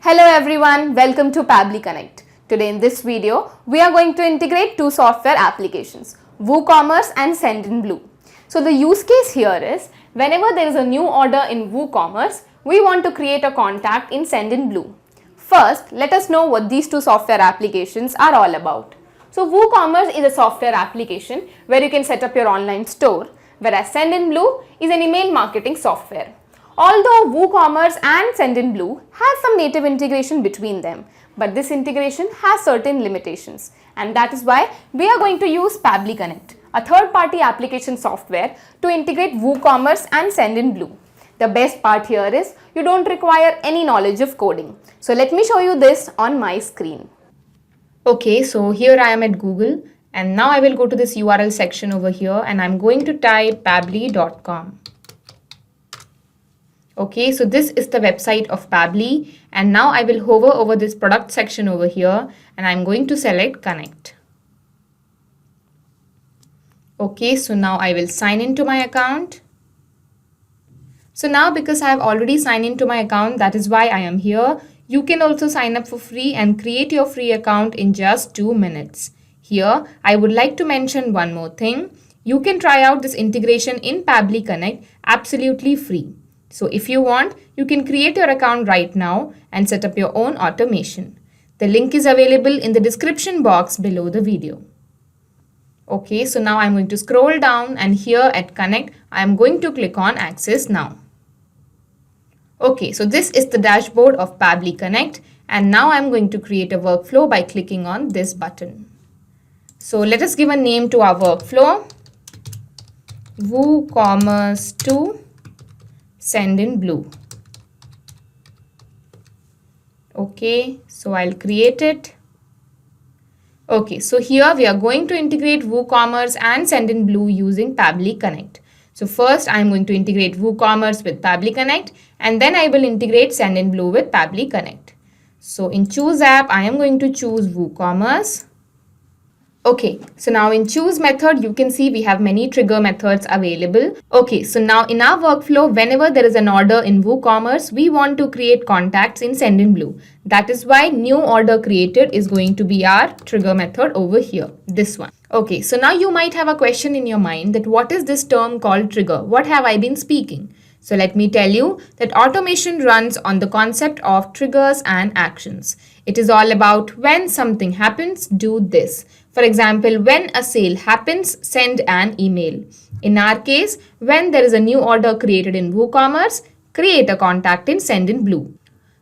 Hello everyone, welcome to Pabbly Connect. Today in this video, we are going to integrate two software applications, WooCommerce and Sendinblue. So the use case here is, whenever there is a new order in WooCommerce, we want to create a contact in Sendinblue. First, let us know what these two software applications are all about. So WooCommerce is a software application where you can set up your online store, whereas Sendinblue is an email marketing software. Although WooCommerce and Sendinblue have some native integration between them, but this integration has certain limitations, and that is why we are going to use Pabbly Connect, a third-party application software to integrate WooCommerce and Sendinblue. The best part here is you don't require any knowledge of coding. So let me show you this on my screen. Okay, so here I am at Google, and now I will go to this URL section over here, and I'm going to type pabbly.com. Okay, so this is the website of Pabbly, and now I will hover over this product section over here, and I'm going to select connect. Okay, so now I will sign into my account. So now because I have already signed into my account, that is why I am here. You can also sign up for free and create your free account in just 2 minutes. Here, I would like to mention one more thing. You can try out this integration in Pabbly Connect absolutely free. So if you want, you can create your account right now and set up your own automation. The link is available in the description box below the video. Okay, so now I'm going to scroll down, and here at Connect, I'm going to click on Access Now. Okay, so this is the dashboard of Pabbly Connect, and now I'm going to create a workflow by clicking on this button. So let us give a name to our workflow, WooCommerce to Sendinblue. Okay, so I'll create it. Okay, so here we are going to integrate WooCommerce and Sendinblue using Pabbly Connect. So first I'm going to integrate WooCommerce with Pabbly Connect, and then I will integrate Sendinblue with Pabbly Connect. So in Choose App, I am going to choose WooCommerce. Okay, so now in choose method, you can see we have many trigger methods available. Okay, so now in our workflow, whenever there is an order in WooCommerce, we want to create contacts in Sendinblue. That is why new order created is going to be our trigger method over here, this one. Okay, so now you might have a question in your mind that what is this term called trigger? What have I been speaking? So let me tell you that automation runs on the concept of triggers and actions. It is all about when something happens, do this. For example, when a sale happens, send an email. In our case, when there is a new order created in WooCommerce, create a contact in Sendinblue.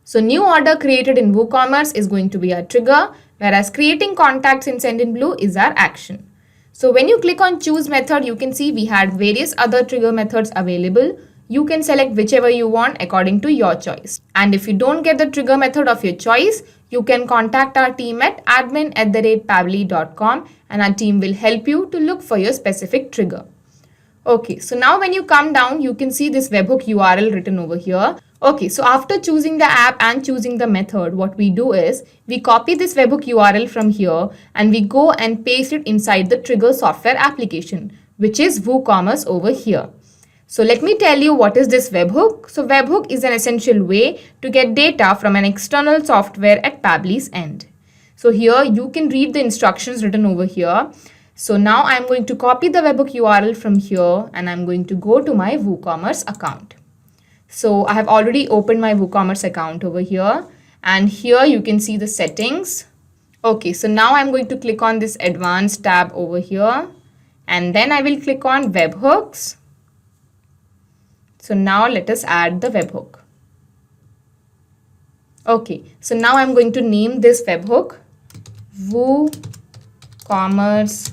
So new order created in WooCommerce is going to be our trigger, whereas creating contacts in Sendinblue is our action. So when you click on choose method, you can see we had various other trigger methods available. You can select whichever you want according to your choice. And if you don't get the trigger method of your choice, you can contact our team at admin@pabbly.com, and our team will help you to look for your specific trigger. Okay, so now when you come down, you can see this webhook URL written over here. Okay, so after choosing the app and choosing the method, what we do is we copy this webhook URL from here and we go and paste it inside the trigger software application, which is WooCommerce over here. So let me tell you what is this webhook. So webhook is an essential way to get data from an external software at Pabbly's end. So here you can read the instructions written over here. So now I'm going to copy the webhook URL from here, and I'm going to go to my WooCommerce account. So I have already opened my WooCommerce account over here, and here you can see the settings. Okay, so now I'm going to click on this advanced tab over here, and then I will click on webhooks. So now let us add the webhook. Okay, so now I'm going to name this webhook WooCommerce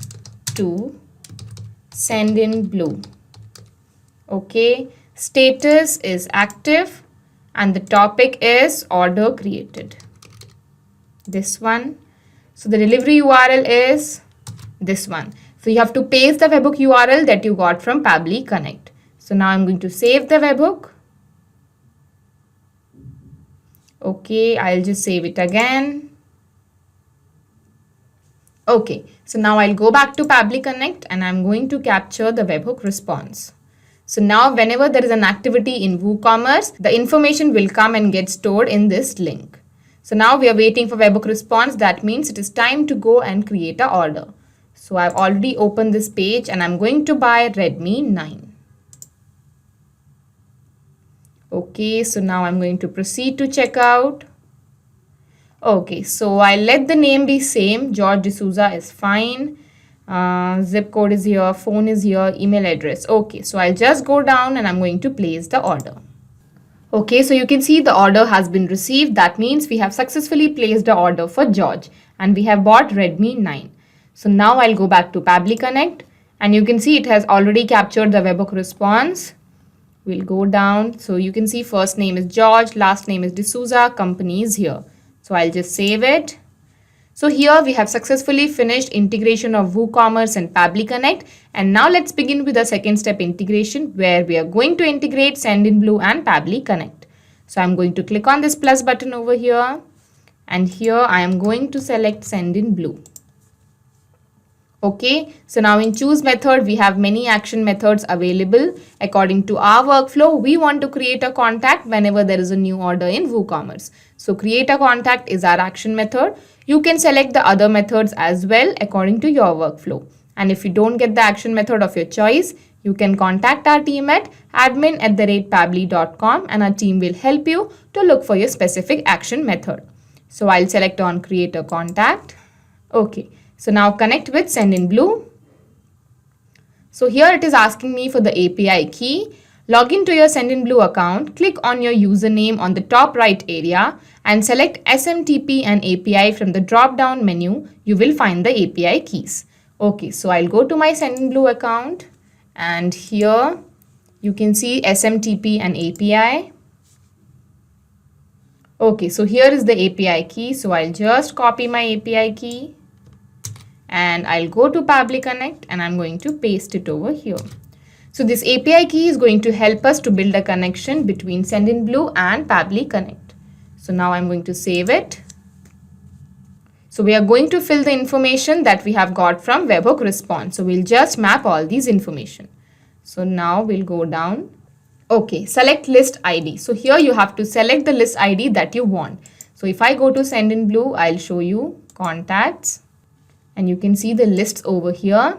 to Sendinblue. Okay, status is active and the topic is order created. This one. So the delivery URL is this one. So you have to paste the webhook URL that you got from Pabbly Connect. So now I'm going to save the webhook. Okay, I'll just save it again. Okay, so now I'll go back to Pabbly Connect and I'm going to capture the webhook response. So now whenever there is an activity in WooCommerce, the information will come and get stored in this link. So now we are waiting for webhook response. That means it is time to go and create an order. So I've already opened this page and I'm going to buy Redmi 9. Okay, so now I'm going to proceed to checkout. Okay, so I'll let the name be same. George D'Souza is fine. Zip code is here, phone is here, email address. Okay, so I'll just go down and I'm going to place the order. Okay, so you can see the order has been received. That means we have successfully placed the order for George and we have bought Redmi 9. So now I'll go back to Pabbly Connect and you can see it has already captured the webhook response. We'll go down. So you can see first name is George, last name is D'Souza, company is here. So I'll just save it. So here we have successfully finished integration of WooCommerce and Pabbly Connect. And now let's begin with the second step integration where we are going to integrate Sendinblue and Pabbly Connect. So I'm going to click on this plus button over here. And here I am going to select Sendinblue. Okay, so now in choose method, we have many action methods available. According to our workflow, we want to create a contact whenever there is a new order in WooCommerce. So create a contact is our action method. You can select the other methods as well according to your workflow. And if you don't get the action method of your choice, you can contact our team at admin@pabbly.com and our team will help you to look for your specific action method. So I'll select on create a contact. Okay. So now connect with Sendinblue. So here it is asking me for the API key. Log into your Sendinblue account, click on your username on the top right area and select SMTP and API from the drop down menu. You will find the API keys. Okay, so I'll go to my Sendinblue account and here you can see SMTP and API. Okay, so here is the API key. So I'll just copy my API key. And I'll go to Pabbly Connect and I'm going to paste it over here. So this API key is going to help us to build a connection between Sendinblue and Pabbly Connect. So now I'm going to save it. So we are going to fill the information that we have got from webhook response. So we'll just map all these information. So now we'll go down. Okay, select list ID. So here you have to select the list ID that you want. So if I go to Sendinblue, I'll show you contacts. And you can see the lists over here.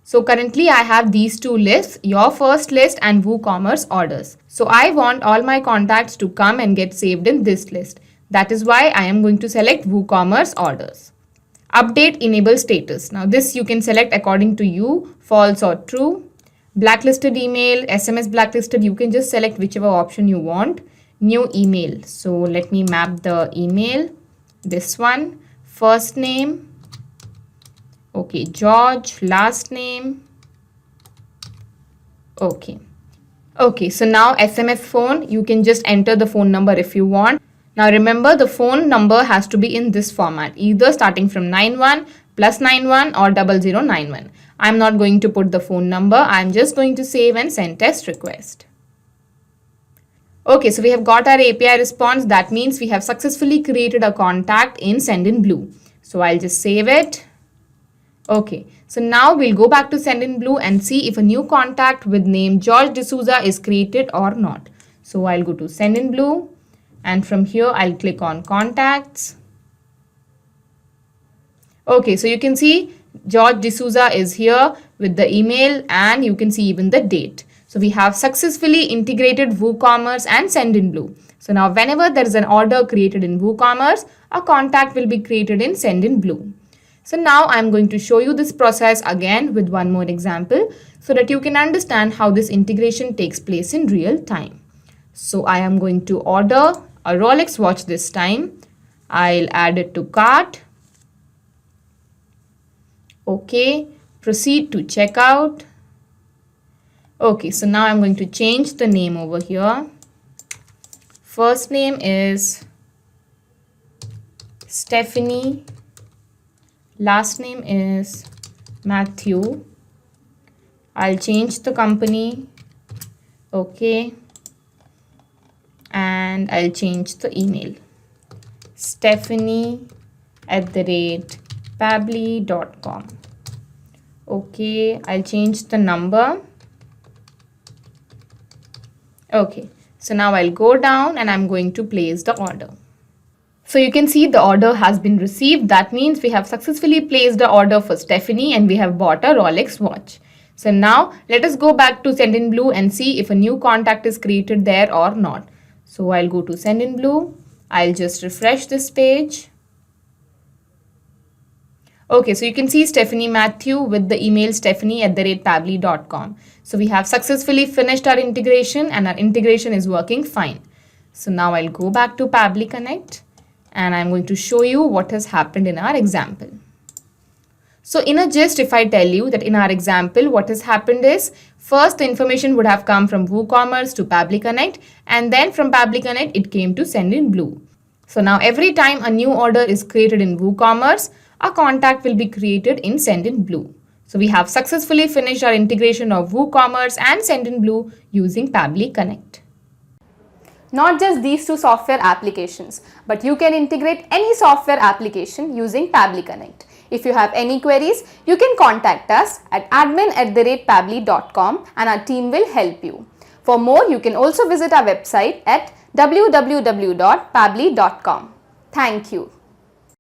So currently I have these two lists, your first list and WooCommerce orders. So I want all my contacts to come and get saved in this list. That is why I am going to select WooCommerce orders. Update enable status. Now this you can select according to you, false or true. Blacklisted email, SMS blacklisted, you can just select whichever option you want. New email. So let me map the email. This one, first name. Okay, George, last name. Okay. Okay, so now SMS phone, you can just enter the phone number if you want. Now remember the phone number has to be in this format, either starting from 91 plus 91 or 0091. I'm not going to put the phone number. I'm just going to save and send test request. Okay, so we have got our API response. That means we have successfully created a contact in Sendinblue. So I'll just save it. Okay, so now we'll go back to Sendinblue and see if a new contact with name George D'Souza is created or not. So I'll go to Sendinblue and from here I'll click on contacts. Okay, so you can see George D'Souza is here with the email and you can see even the date. So we have successfully integrated WooCommerce and Sendinblue. So now whenever there is an order created in WooCommerce, a contact will be created in Sendinblue. So now I'm going to show you this process again with one more example so that you can understand how this integration takes place in real time. So I am going to order a Rolex watch this time. I'll add it to cart. Okay, proceed to checkout. Okay, so now I'm going to change the name over here. First name is Stephanie. Last name is Matthew. I'll change the company. Okay. And I'll change the email. Stephanie@pabbly.com. Okay. I'll change the number. Okay. So now I'll go down and I'm going to place the order. So you can see the order has been received. That means we have successfully placed the order for Stephanie and we have bought a Rolex watch. So now let us go back to Sendinblue and see if a new contact is created there or not. So I'll go to Sendinblue. I'll just refresh this page. Okay, so you can see Stephanie Matthew with the email stephanie@pabbly.com. So we have successfully finished our integration and our integration is working fine. So now I'll go back to Pabbly Connect and I'm going to show you what has happened in our example. So in a gist, if I tell you that in our example, what has happened is first the information would have come from WooCommerce to Pabbly Connect and then from Pabbly Connect it came to Sendinblue. So now every time a new order is created in WooCommerce, a contact will be created in Sendinblue. So we have successfully finished our integration of WooCommerce and Sendinblue using Pabbly Connect. Not just these two software applications, but you can integrate any software application using Pabbly Connect. If you have any queries, you can contact us at admin@pabbly.com and our team will help you. For more, you can also visit our website at www.pabbly.com. Thank you.